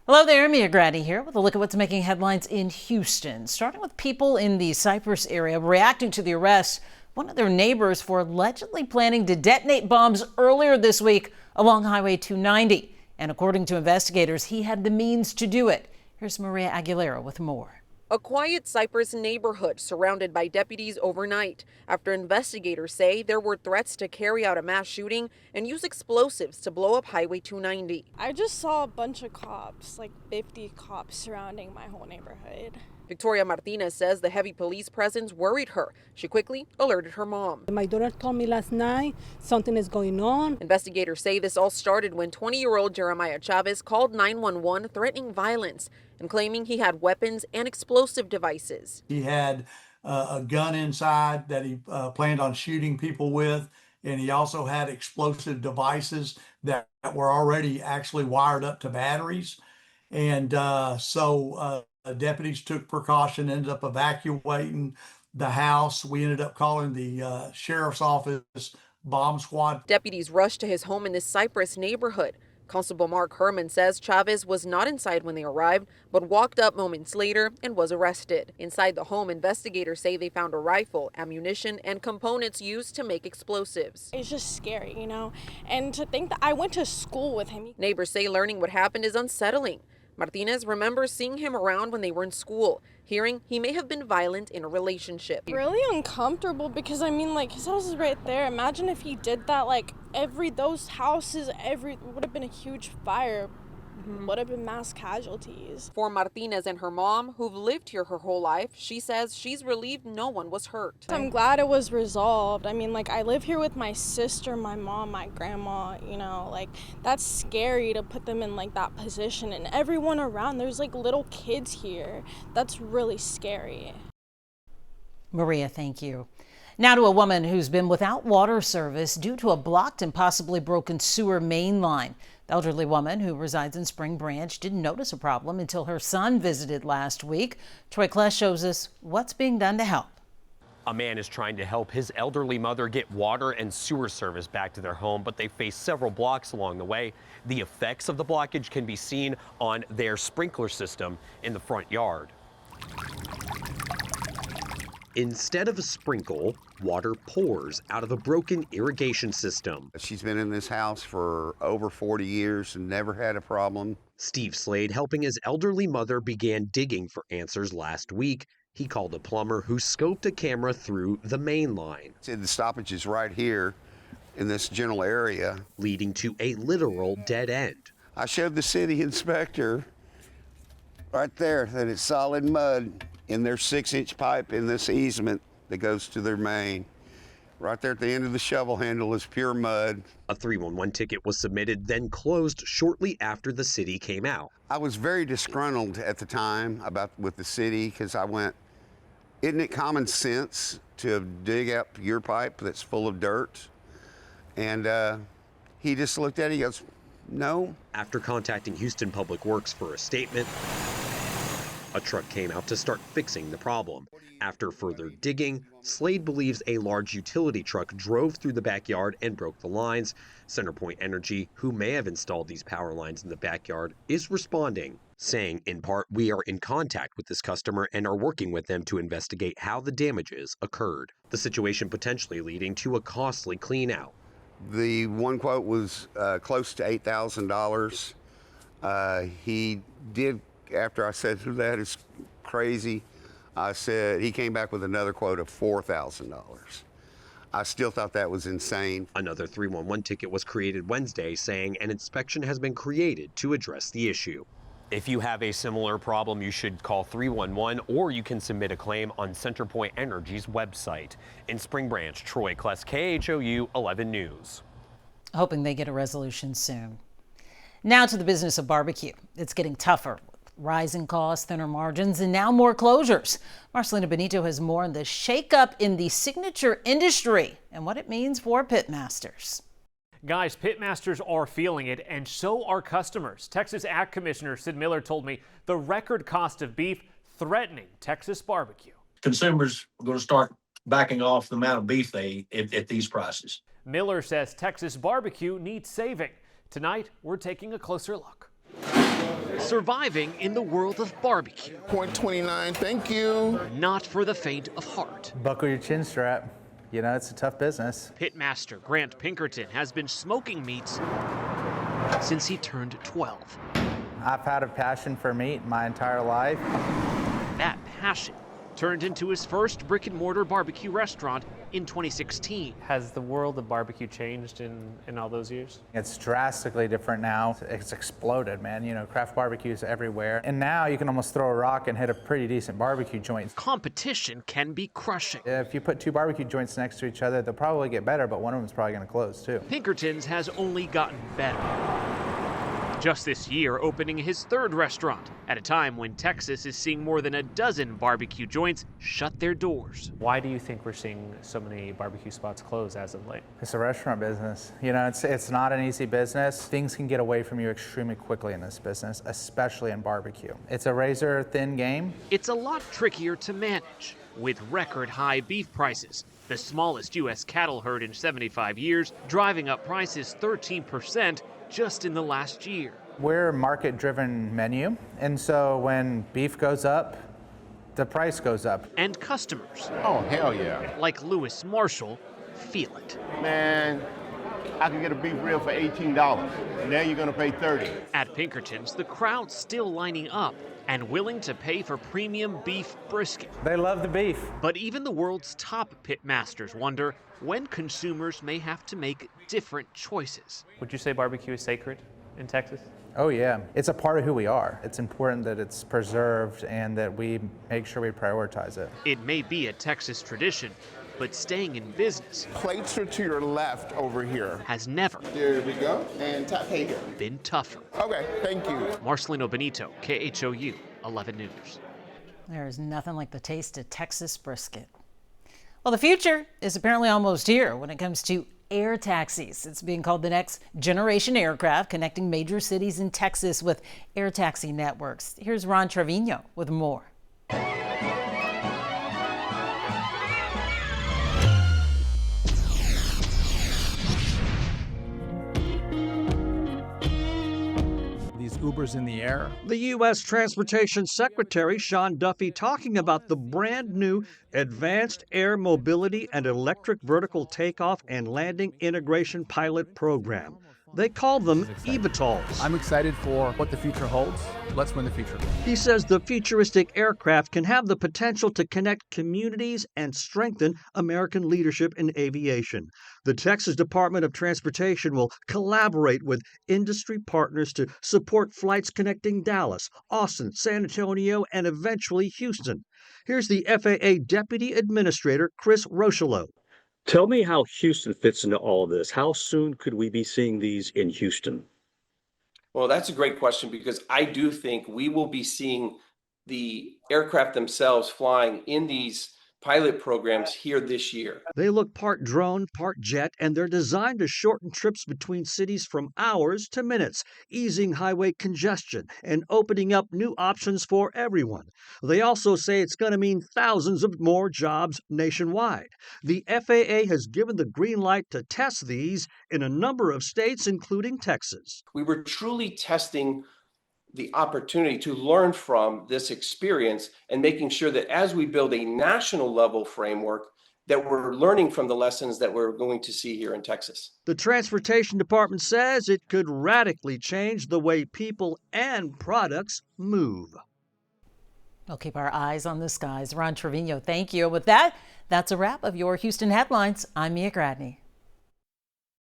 Hello there, Mia Gradney here with a look at what's making headlines in Houston, starting with people in the Cypress area reacting to the arrest of one of their neighbors for allegedly planning to detonate bombs earlier this week along Highway 290. And according to investigators, he had the means to do it. Here's Maria Aguilera with more. A quiet Cypress neighborhood surrounded by deputies overnight after investigators say there were threats to carry out a mass shooting and use explosives to blow up Highway 290. I just saw a bunch of cops, like 50 cops surrounding my whole neighborhood. Victoria Martinez says the heavy police presence worried her. She quickly alerted her mom. My daughter told me last night something is going on. Investigators say this all started when 20-year-old Jeremiah Chavez called 911 threatening violence and claiming he had weapons and explosive devices. He had a gun inside that he planned on shooting people with, and he also had explosive devices that were already actually wired up to batteries. And deputies took precaution, ended up evacuating the house. We ended up calling the sheriff's office bomb squad. Deputies rushed to his home in the Cypress neighborhood. Constable Mark Herman says Chavez was not inside when they arrived, but walked up moments later and was arrested. Inside the home, investigators say they found a rifle, ammunition, and components used to make explosives. It's just scary, and to think that I went to school with him. Neighbors say learning what happened is unsettling. Martinez remembers seeing him around when they were in school, hearing he may have been violent in a relationship. Really uncomfortable because, his house is right there. Imagine if he did that, those houses, would have been a huge fire. Would have been mass casualties. For Martinez and her mom, who've lived here her whole life, she says she's relieved no one was hurt. I'm glad it was resolved. I live here with my sister, my mom, my grandma, that's scary to put them in that position. And everyone around, there's little kids here. That's really scary. Maria, thank you. Now to a woman who's been without water service due to a blocked and possibly broken sewer main line. The elderly woman who resides in Spring Branch didn't notice a problem until her son visited last week. Troy Kless shows us what's being done to help. A man is trying to help his elderly mother get water and sewer service back to their home, but they face several blocks along the way. The effects of the blockage can be seen on their sprinkler system in the front yard. Instead of a sprinkle, water pours out of a broken irrigation system. She's been in this house for over 40 years and never had a problem. Steve Slade, helping his elderly mother, began digging for answers last week. He called a plumber who scoped a camera through the main line. The stoppage is right here in this general area, leading to a literal dead end. I showed the city inspector right there that it's solid mud in their 6-inch pipe in this easement that goes to their main. Right there at the end of the shovel handle is pure mud. A 311 ticket was submitted, then closed shortly after the city came out. I was very disgruntled at the time with the city because I went, isn't it common sense to dig up your pipe that's full of dirt? And he just looked at it, he goes, no. After contacting Houston Public Works for a statement, a truck came out to start fixing the problem. After further digging, Slade believes a large utility truck drove through the backyard and broke the lines. CenterPoint Energy, who may have installed these power lines in the backyard, is responding, saying, in part, we are in contact with this customer and are working with them to investigate how the damages occurred. The situation potentially leading to a costly clean out. The one quote was close to $8,000. He did, after I said that is crazy, I said he came back with another quote of $4,000. I still thought that was insane. Another 311 ticket was created Wednesday, saying an inspection has been created to address the issue. If you have a similar problem, you should call 311 or you can submit a claim on CenterPoint Energy's website. In Spring Branch, Troy Kless, KHOU 11 News. Hoping they get a resolution soon. Now to the business of barbecue. It's getting tougher. Rising costs, thinner margins, and now more closures. Marcelina Benito has more on the shakeup in the signature industry and what it means for pitmasters. Guys, pitmasters are feeling it, and so are customers. Texas Ag Commissioner Sid Miller told me the record cost of beef threatening Texas barbecue. Consumers are going to start backing off the amount of beef they eat at these prices. Miller says Texas barbecue needs saving. Tonight, we're taking a closer look. Surviving in the world of barbecue. .29, thank you. Not for the faint of heart. Buckle your chin strap. You know, it's a tough business. Pitmaster Grant Pinkerton has been smoking meats since he turned 12. I've had a passion for meat my entire life. That passion turned into his first brick-and-mortar barbecue restaurant in 2016. Has the world of barbecue changed in all those years? It's drastically different now. It's exploded, man. You know, craft barbecue is everywhere. And now you can almost throw a rock and hit a pretty decent barbecue joint. Competition can be crushing. If you put two barbecue joints next to each other, they'll probably get better, but one of them's probably gonna close too. Pinkerton's has only gotten better. Just this year, opening his third restaurant at a time when Texas is seeing more than a dozen barbecue joints shut their doors. Why do you think we're seeing so many barbecue spots close as of late? It's a restaurant business. You know, it's not an easy business. Things can get away from you extremely quickly in this business, especially in barbecue. It's a razor thin game. It's a lot trickier to manage with record high beef prices. The smallest U.S. cattle herd in 75 years, driving up prices 13% just in the last year. We're a market-driven menu, and so when beef goes up, the price goes up. And customers, Oh, hell yeah. like Lewis Marshall, feel it. Man, I could get a beef rib for $18. Now you're gonna pay $30. At Pinkerton's, the crowd's still lining up and willing to pay for premium beef brisket. They love the beef. But even the world's top pitmasters wonder when consumers may have to make different choices. Would you say barbecue is sacred in Texas? Oh yeah, it's a part of who we are. It's important that it's preserved and that we make sure we prioritize it. It may be a Texas tradition, but staying in business Plates are to your left over here. has never There we go. And tap pay here. been tougher. Okay, thank you. Marcelino Benito, KHOU 11 News. There's nothing like the taste of Texas brisket. Well, the future is apparently almost here when it comes to air taxis. It's being called the next generation aircraft, connecting major cities in Texas with air taxi networks. Here's Ron Trevino with more. Ubers in the air. The U.S. Transportation Secretary Sean Duffy talking about the brand new Advanced Air Mobility and Electric Vertical Takeoff and Landing Integration Pilot Program. They call them eVTOLs. I'm excited for what the future holds. Let's win the future. He says the futuristic aircraft can have the potential to connect communities and strengthen American leadership in aviation. The Texas Department of Transportation will collaborate with industry partners to support flights connecting Dallas, Austin, San Antonio, and eventually Houston. Here's the FAA Deputy Administrator Chris Rocheleau. Tell me how Houston fits into all of this. How soon could we be seeing these in Houston? Well, that's a great question because I do think we will be seeing the aircraft themselves flying in these pilot programs here this year. They look part drone, part jet, and they're designed to shorten trips between cities from hours to minutes, easing highway congestion and opening up new options for everyone. They also say it's going to mean thousands of more jobs nationwide. The FAA has given the green light to test these in a number of states, including Texas. We were truly testing the opportunity to learn from this experience and making sure that as we build a national level framework, that we're learning from the lessons that we're going to see here in Texas. The Transportation Department says it could radically change the way people and products move. We'll keep our eyes on the skies. Ron Trevino, thank you. With that, that's a wrap of your Houston headlines. I'm Mia Gradney.